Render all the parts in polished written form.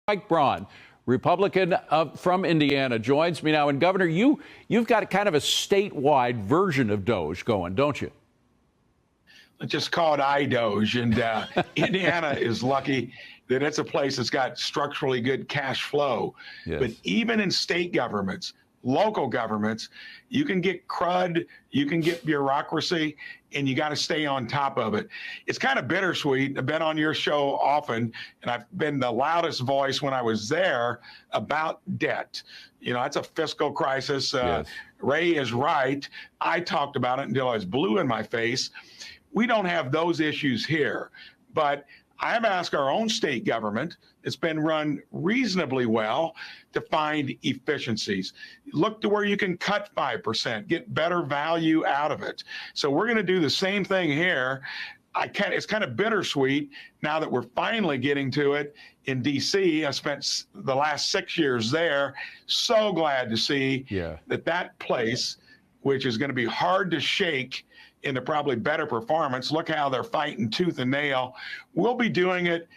Braun, Republican from Indiana, joins me now. And Governor, you've got kind of a statewide version of DOGE going, don't you? Let's just call it iDoge. And Indiana is lucky that it's a place that's got structurally good cash flow. Yes. But even in state governments, local governments, you can get crud, you can get bureaucracy, and you got to stay on top of it. It's kind of bittersweet. I've been on your show often, and I've been the loudest voice when I was there about debt. You know, that's a fiscal crisis. Yes. Ray is right. I talked about it until I was blue in my face. We don't have those issues here, but I've asked our own state government, it's been run reasonably well, to find efficiencies. Look to where you can cut 5%, get better value out of it. So we're going to do the same thing here. It's kind of bittersweet now that we're finally getting to it in D.C. I spent the last 6 years there. So glad to see that place, which is going to be hard to shake into probably better performance. Look how they're fighting tooth and nail. We'll be doing it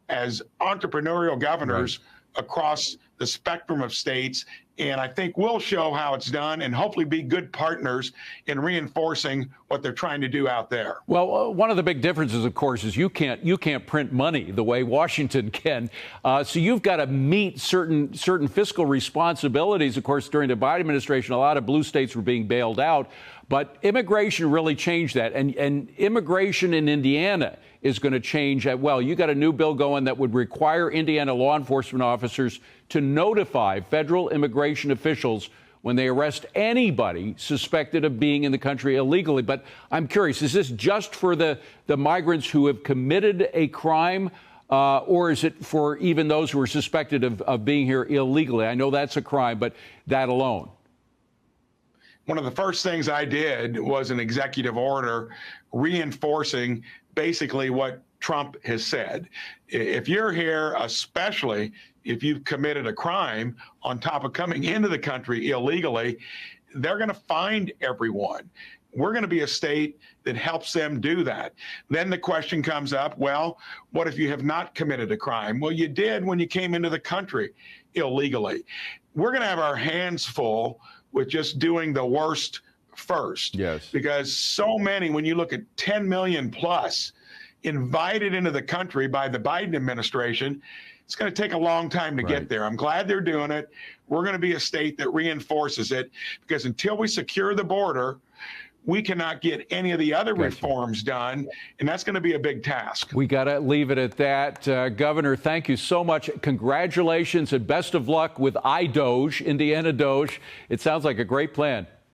as entrepreneurial governors across the spectrum of states. And I think we'll show how it's done and hopefully be good partners in reinforcing what they're trying to do out there. Well, one of the big differences, of course, is you can't print money the way Washington can. So you've got to meet certain fiscal responsibilities. Of course, during the Biden administration, a lot of blue states were being bailed out. But immigration really changed that. And immigration in Indiana is going to change as well. You got a new bill going that would require Indiana law enforcement officers to notify federal immigration officials when they arrest anybody suspected of being in the country illegally. But I'm curious, is this just for the migrants who have committed a crime, or is it for even those who are suspected of being here illegally? I know that's a crime, but that alone. One of the first things I did was an executive order reinforcing basically what Trump has said. If you're here, especially if you've committed a crime on top of coming into the country illegally, they're going to find everyone. We're going to be a state that helps them do that. Then the question comes up, well, what if you have not committed a crime? Well, you did when you came into the country illegally. We're going to have our hands full with just doing the worst first. Yes. Because so many, when you look at 10 million plus invited into the country by the Biden administration, it's going to take a long time to get there. I'm glad they're doing it. We're going to be a state that reinforces it, because until we secure the border, we cannot get any of the other reforms done, and that's going to be a big task. We got to leave it at that. Governor, thank you so much. Congratulations and best of luck with iDoge, Indiana DOGE. It sounds like a great plan.